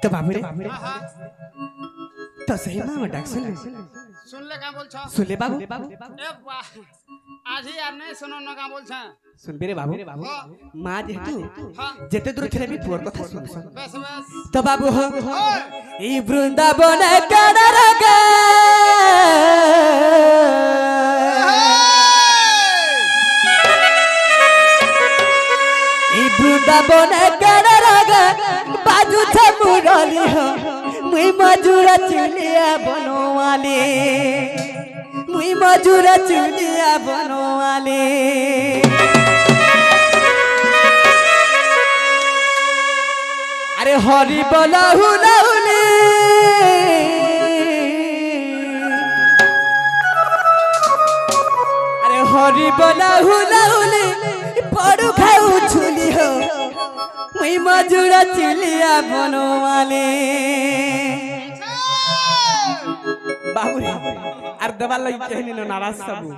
तो बाबू रे हाँ हाँ तो सही मामा डाक सुन सुन ले क्या बोल छा सुन ले बाबू ए वाह आज ही यार नहीं सुनो ना क्या बोल छा सुन बेरे बाबू हाँ माँ जेतु हाँ जेते दूर खेले भी तोर कथा सुन सुन बस बस तो बाबू हो ई वृंदावन कनरगा ई वृंदावन कनरगा बाजू छ मुरली हो मुई मजूरा चुलिया बनवाले मुई मजूरा चुलिया बनवाले अरे हरि बोला हुलाहुली अरे हरि बोला हुलाहुली पड़ू खाऊ छुली हो मुई मजूरा चुलिया बनवाले बाबू रे আর দেবার লাগি কেহনি না নারাজ সবু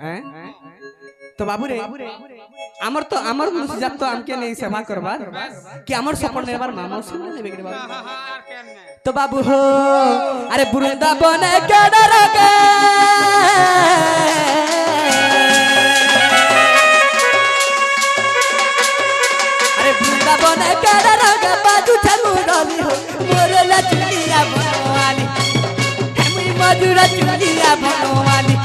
हैं तो बाबू रे আমার তো আমার মুসি যাব তো আমকে নেই সেবা করবার কি আমার সপন নেবার মামা শুনে নেবে রে বাবু हाँ हाँ कहने तो बाबू हो अरे वृंदावन कनरगा अरे वृंदावन कनरगा बाजू छमुरली हो मोरला चुलिया बनवाली मुई मजूरा चुलिया बनवाली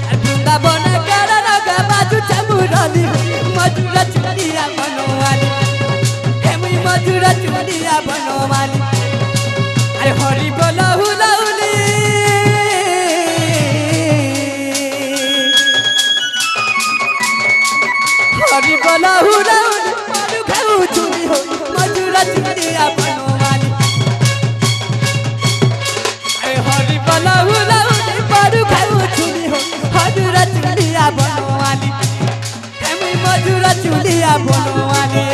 अरे वृंदावन कनरगा बाजू छमुरली हो मजूरा चुलिया बनवाली मुई मजूरा चुलिया बनवाली अरे हरि बोला हुलाहुली हरि बोला हुलाहुली मारू खाऊ चुली हो मजूरा चुलिया बनवाली अरे हरि बोला हुलाहुली मारू खाऊ चुली हो मजूरा चुलिया बनवाली मुई मजूरा चुलिया बनवाली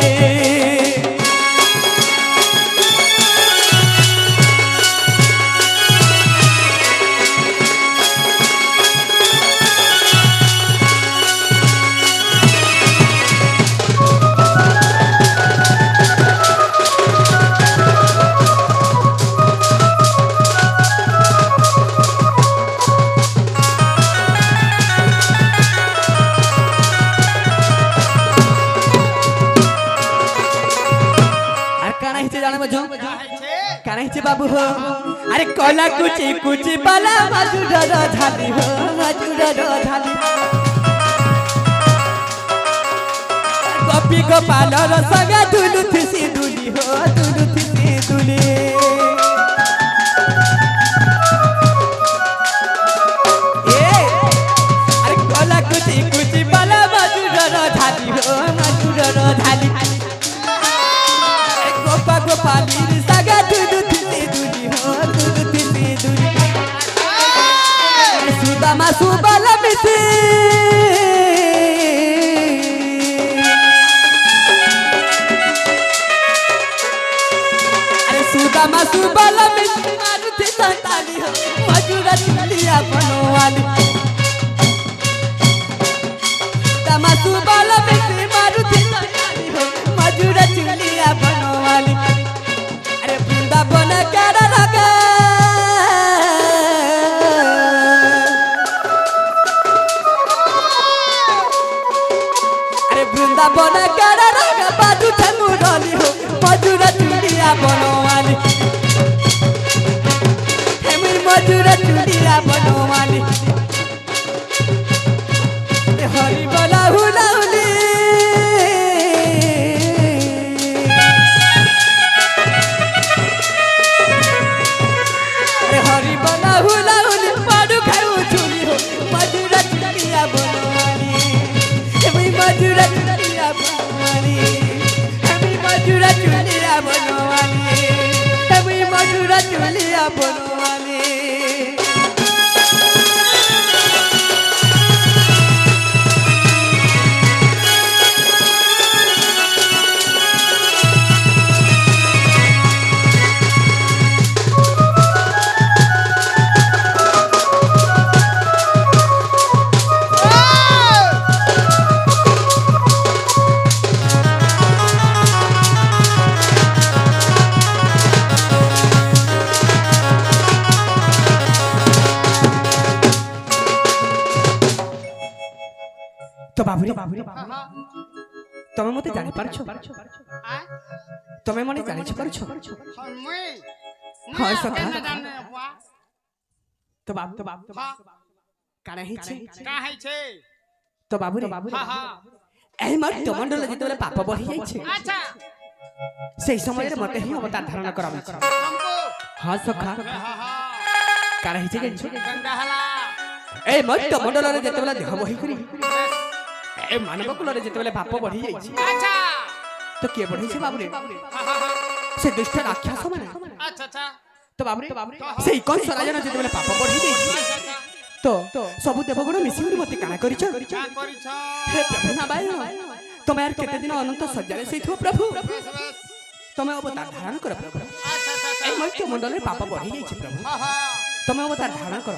बाबू हो अरे कोला कुची कुची बाला मजूरा झाली हो मजूरा झाली गोपी गोपाल संगा दुलु थिसी दुली हो दुलु थिसी दुली अरे कोला कुची कुची बाला मजूरा झाली हो मजूरा झाली गोपा गोपाली संगा दुलु सुदामा सुबल मिसी अरे सुदामा सुबल मिसी मारुति संताली हो मजूरा चुलिया बनवाली सुदामा सुबल मिसी मारुति संताली हो मजूरा चुलिया बनवाली अरे वृंदावन कनरगा वृंदावन कनरगा बाजू छमुरली हो मजूरा चुलिया बनवाली मुई मजूरा चुलिया बनवाली हरि बोला हुलाहुली हरि बोला हुलाहुली पाडू खाऊ चुली हो मजूरा चुलिया बनवाली मजूरा चुलिया बनवाली मजूरा चुलिया बनवाली मजूरा चुलिया बनवाली বাবুরে হা হা তুমি মতে জানি পারছো আ তুমি মনে জানিছ পারছো মুই হয় সখা। জানে বুয়া তো বাবু হা কানা হিছে কা হইছে তো বাবুরে হা হা এই মর্ত্য মণ্ডল যেতবেলে পাপ বহি যাইছে আচ্ছা সেই সময়ের মতে হি অবতার ধারণ করা হয়েছে। তমকো হ্যাঁ সখা হা হা কানা হিছে জানিছো গঙ্গা হালা এই মর্ত্য মণ্ডলরে যেতবেলে দেহ বহি করি এই মানব কুলরে যেতবেলে পাপ বহি যাইছে আচ্ছা তো কে বঢ়িছে বাবুরে হা হা হা সে দুষ্ট রাক্ষস মানে আচ্ছা আচ্ছা তো বাবুরে সেই কংস রাজন যেতবেলে পাপ বঢ়ি যাইছে আচ্ছা আচ্ছা তো সবু দেবগণ মিশিকি মতে কানা করিছ কা করিছ হে প্রভু নারায়ণ তুমি আর কেতে দিন অনন্ত সজ্জারে সেইথ প্রভু বেশ বেশ তুমি অবতার ধারণ কর প্রভু আচ্ছা আচ্ছা এই মর্ত্য মণ্ডলের পাপ বঢ়ি যাইছে প্রভু হা হা তুমি অবতার ধারণ কর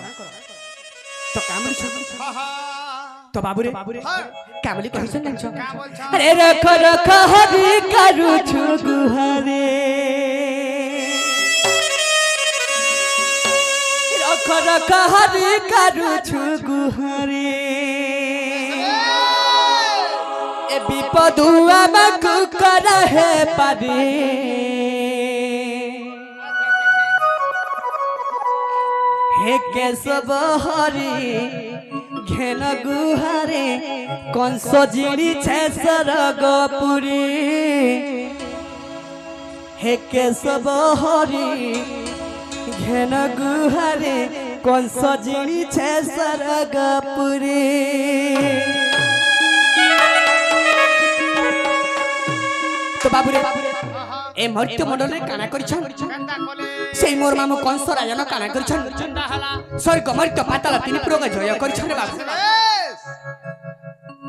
তো কামড়ি হা হা তো বাবুরে হা কামলি কহিছেন জানিছ কা বলছ আরে রখ রখ হরি করুছু গুহারে রখ রখ হরি করুছু গুহারে এ বিপদ আমাকু কর হে পারে হে কেশব হরি ঘেন গুহারে কংস জিড়িছে সরগপুরী হে কেশব হরি ঘেন গুহারে কংস জিড়িছে সরগপুরী তো বাবুরে এই মর্ত্য মণ্ডলের কানা করিছন গঙ্গা কোলে সেই মোর মামু কংস রাজন কানা করিছন গঙ্গা হালা স্বর্গ মর্ত্য পাতাল তিনি প্রগ জয় করিছন বাবু বেশ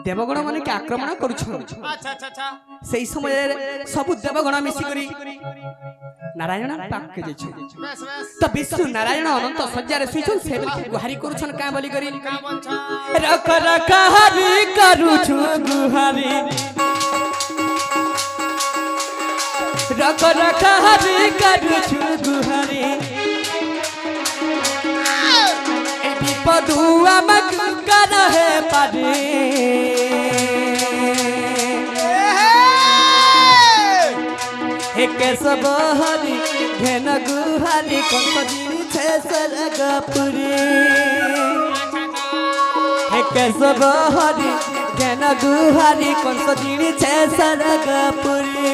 দেবগণ মানে কে আক্রমণ করুছন আচ্ছা আচ্ছা আচ্ছা সেই সময়ের সবু দেবগণ মিশি করি নারায়ণ পাককে যাইছন বেশ বেশ তো বিষ্ণু নারায়ণ অনন্ত সজ্জারে শুইছন সে বলি গুহারি করুছন কা বলি করি কা বলছ রখ রখ হরি করুছু গুহারি রখ রখ হরি করুছু গুহারি এই বিপদ আমাকে কর হে পারে হে কেশব হরি ঘেন গুহারি কংস জিড়িছে সরগপুরী হে কেশব হরি ঘেন গুহারি কংস জিড়িছে সরগপুরী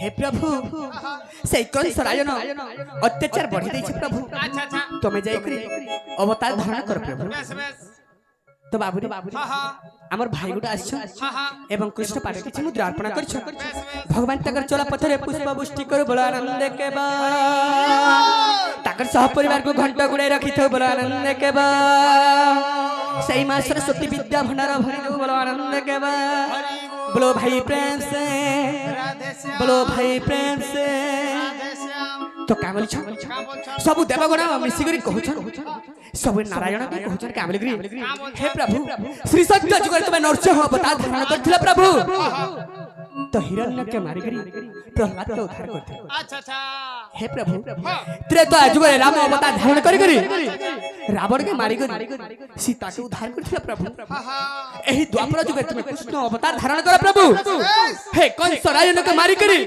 हे प्रभु से कंस राजन अत्याचार बढ़ी देछि प्रभु আচ্ছা আচ্ছা তুমি যাই করি অবতার ধারণ কর প্রভু বেশ বেশ তো বাবুরে হা হা আমার ভাই গুটা আসছো হা হা এবং কৃষ্ণ পারে কিছু মুদ্রা অর্পণ করছো বেশ বেশ ভগবান তাকর চলা পথরে পুষ্প বৃষ্টি করু বল আনন্দ কেবা তাকর সহ পরিবার को घंटा गुड़े रखी थो बल आनंद केबा सही मां सरस्वती विद्या भंडार भरी दो बल आनंद केबा बोलो भाई प्रेम से রাধে শ্যাম बोलो भाई प्रेम से রাধে শ্যাম तो का बोलछ কা বলছ सब देवगण मिसी करी कहछन सब नारायण भी कहछन का बोलगरी हे प्रभु श्री सत्य जुगर तुम नरसिंह अवतार धारण करथिला प्रभु तो हिरण्य के मारी करी प्रहलाद के उद्धार करथिला আচ্ছা আচ্ছা हे प्रभु त्रेता जुगर राम अवतार धारण करी रावण के मारी करी सीता के उद्धार करथिला प्रभु হা হা एही द्वापर जुगर तुम कृष्ण अवतार धारण कर प्रभु हे कंस रायन के मारी करी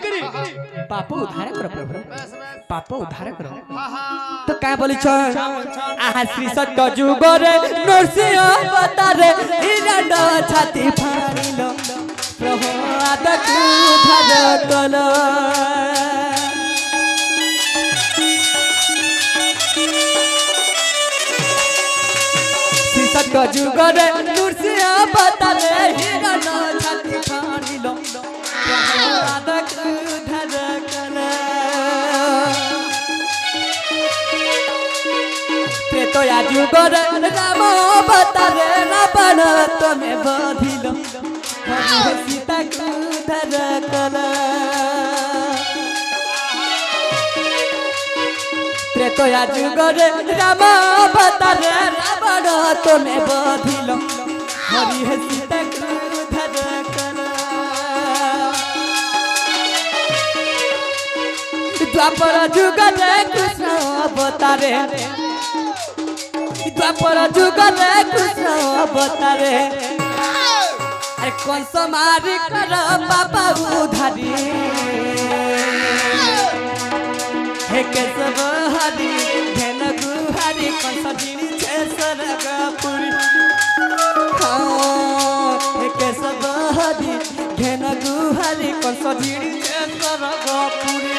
पाप उद्धार कर प्रभु বেশ বেশ पाप उद्धार कर হা হা तो क्या बोली आहा श्री सत्य जुगरे नरसिंह अवतारे हिरण छाती फाड़िल प्रहलाद को उद्धार कल श्री सत्य जुगरे नरसिंह अवतारे हिरण छाती फाड़िल प्रहलाद को उद्धार कल तो जुगर राम अवतारे रावण तमे बधिल सीता को उद्धार कल তো আজ গরে রাম অবতারে রাবণ তুমি বধিল হরি হে সীতা উদ্ধার কর দ্বাপর যুগরে কৃষ্ণ অবতারে দ্বাপর যুগরে কৃষ্ণ অবতারে আরে কংস মারি কর বাবা উদ্ধারি हे केशव हरि घेन गुहारी कंस जिणी छे सरगपुरी हे केशव हरि घेन गुहारी कंस जिणी छे सरगपुरी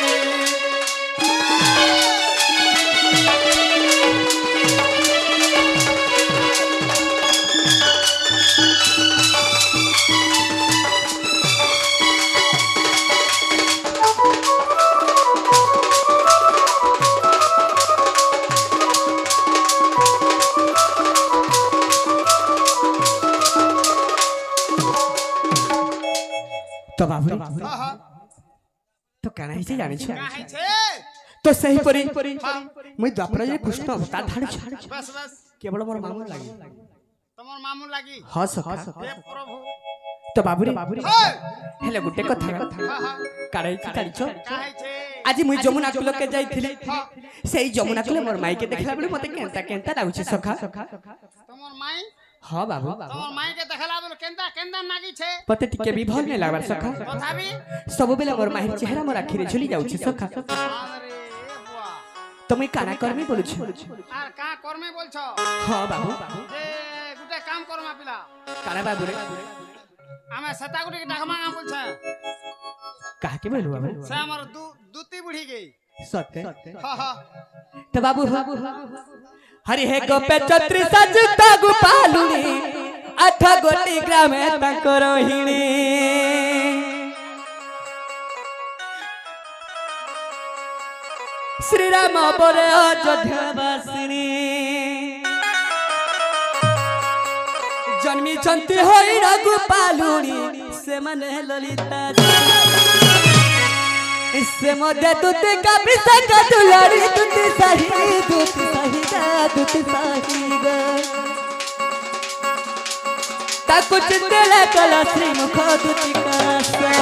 तो बाबू तो कहना ही जानी छ काहे छे तो सही परी मुई द्वापर जे कृष्ण अवतार धाड़ी छ बस बस केवल मोर मामू लागी तमर मामू लागी हां सखा हे प्रभु तो बाबूरे हे हेले गुटे कथा हां हां काढ़े की जानी छ काहे छे आज मुई जमुना कुल के जाइथिली सेई जमुना कुल मोर माई के देखला बेले मते केंता केंता लाଗୁଛି सखा तमर माई हां बाबू तमर माई के देखला बेले केंदा केंदा नागी छे पते टिके भी भल ने लागबार सखा तथापि सब बेले मोर माई चेहरा मोर आखिरे झुली जाଉଛି सखा अरे बुआ তুমি কানা করমি বলছ আর কা করমে বলছো हां बाबू যে গুটে কাম করমা পিলা কানা বাবুরে আমি সেটা গুটে ডাকমা বলছে কাকে के बोलू बाबू से हमर दूती बुढ़ी गई सत्य हां हां तो बाबू हरि हे गोपे छत्री सजता गोपालुनी आठ गोटी ग्रामे तंकर हिणी श्री राम बोले अयोध्या वासिनी जन्मी चंती होई गोपालुनी से मने ललिता इससे मोदे दूती का बिसक दुलारी दूती सही गा दूती सही गा ता कुछ तेरे कला श्री मुख दूती का सा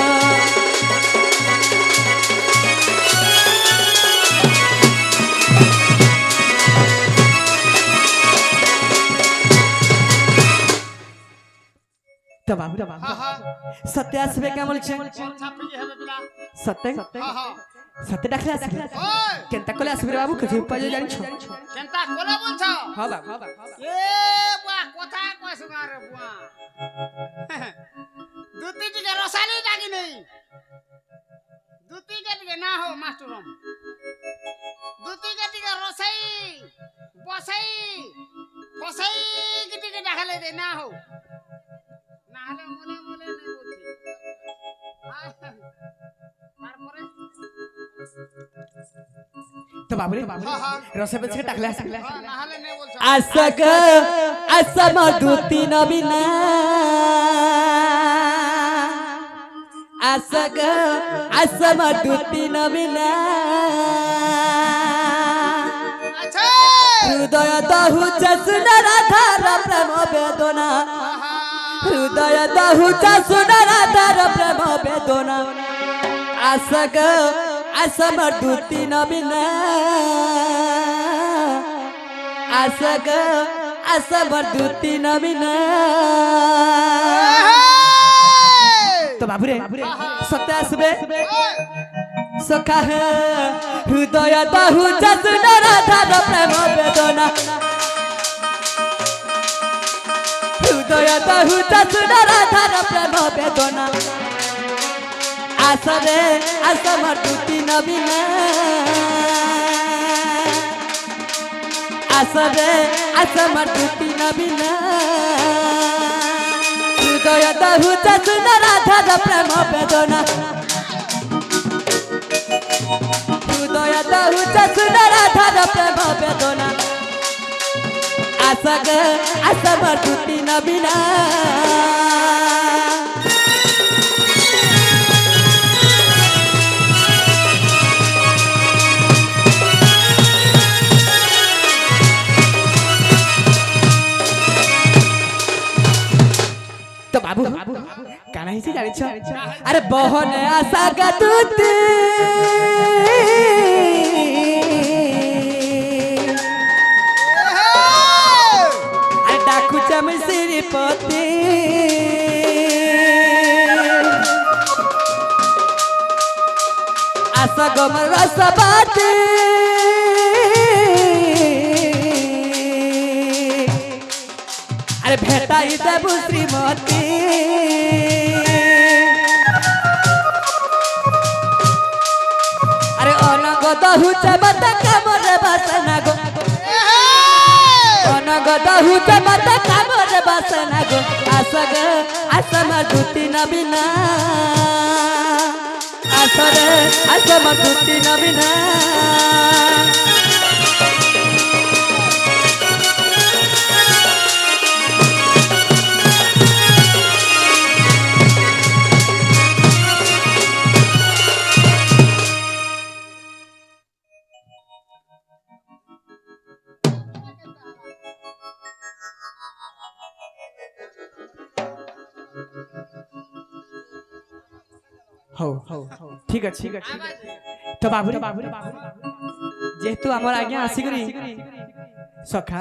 तो बाबू हां हां सत्य आसबे के बोल छे छापी जे हेबे पिला सत्य हां हां सत्य डाखले आसबे ओए केनता कोले आसबे बाबू कथि उपाय जानि छ केनता कोला बोलছো हां बाबू ए बुआ কথা কইছ না রে বুआ দুতি টিকে রসালি লাগি নেই দুতি কে না হো মাস্টারম দুতি কে রসাই বসাই বসাই কে দেখালে দে না হো না হলে মনে মনে নে বলছি তারপরে तो बाबू रे रसे पे टाकले आसबे না হলে নে বলছো आसग असम दूती नबिना आसग असम दूती नबिना আচ্ছা हृदय दहु चसुन राधार प्रेम वेदना हृदय दहु चसुन राधार प्रेम वेदना आसग असम दूती नबिना आसग असम दूती नबिना तो बाबू रे सत्य आसबे सखा हृदय दहु चसुन राधार प्रेम वेदना हृदय दहु चसुन राधार प्रेम वेदना आसरे असम दूती नबिना आसरे असम दूती नबिना हृदय दहु चसुन राधार प्रेम वेदना हृदय दहु चसुन राधार प्रेम वेदना आसग असम दूती नबिना কানা হিসি জানিছ আরে বহনে আসা গাতুতে আরে ডাকু চামে শ্রীপতি আসা গমর রসবাতে আরে ভেটাই দেবু শ্রীমতী আরে অনগত হুচে মাতা কামরে বাসনা গো অনগত হুচে মাতা কামরে বাসনা গো আসগ আসমা দুতি নবিনা আসরে আসমা দুতি নবিনা হও ঠিক আছে তো বাবুরে যেহেতু আমার আগে আসিকরি সখা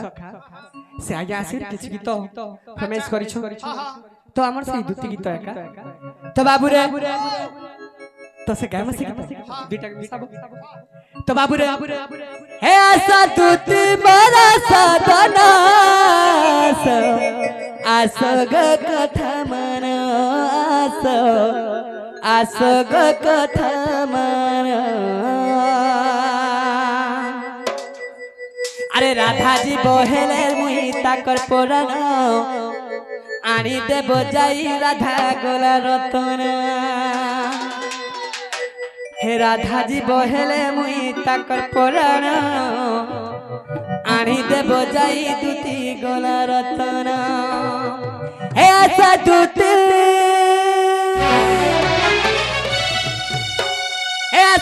সে আগে আসি কিছু গীত ফরমাইশ করিছ তো আমার সেই দুটি গীত একা তো বাবুরে তো সে গায় মাসি দুইটা মিশাবো তো বাবুরে হে আশা দুটি বড় সাধনা আসগ কথা মন আসগ কথা মন আরে রাধাজি বহেলে মুই তাকর পুরাণ আনি দেব যাই রাধা গোলা রতন হে রাধাজি বহেলে মুই তাকর পুরাণ আনি দেব যাই দুটি গোলা রতন হে আশা দুটি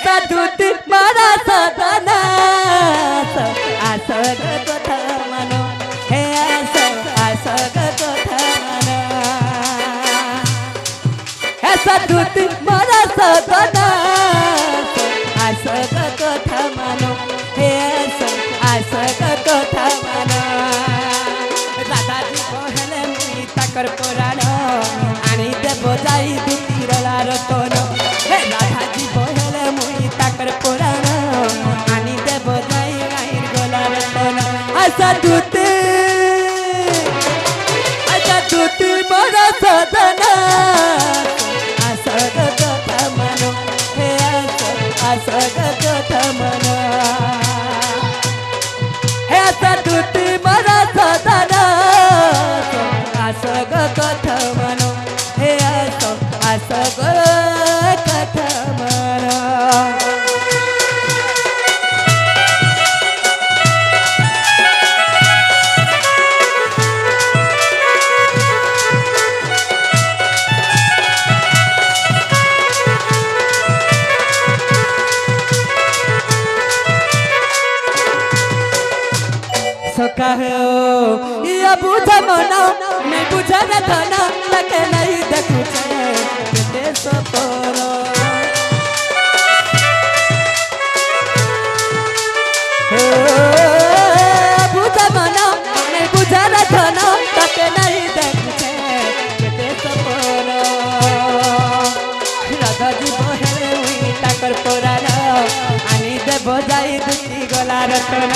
ऐसा दूत मारा सदना आसग कथा मनो हे आसग कथा मनो ऐसा दूत मारा सदना आसग कथा मनो हे आसग कथा मनो दादाजी कहले मुई ताकर पुराण आनी देव जाई दुती रला रतन हे दादाजी ताकर पुराण आनी देव जाई गाईर गोला रतन आशा दूते मोर सदना आसग कथा मनो हे आसग कथा मनो हे आशा दूते मोर सदना आसग कथा मनो हे आसग कथा मनो कहो ये बुझा मना मैं बुझा न धना लगे नहीं देखू छे सपरो बुझा मना मैं बुझा न धना लगे नहीं देखू छे सपरो राधा जी बहेले हुई ताकर पुराण आनी देव जाई दुती गला रतन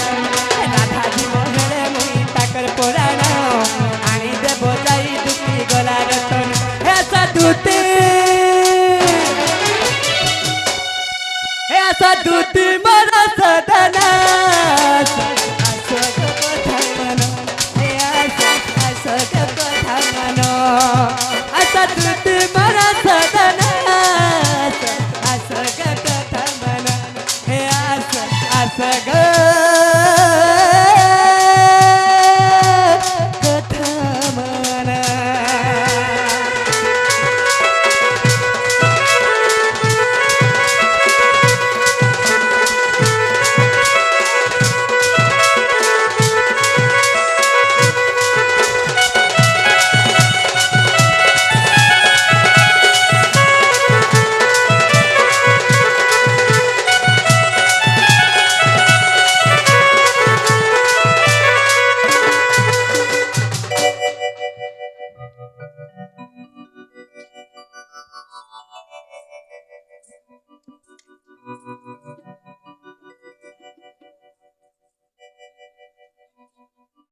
राधा जी बहेले मुई ताकर पुराण आनी देव जाई दुती गला रतन ऐसा दूती मोर सदना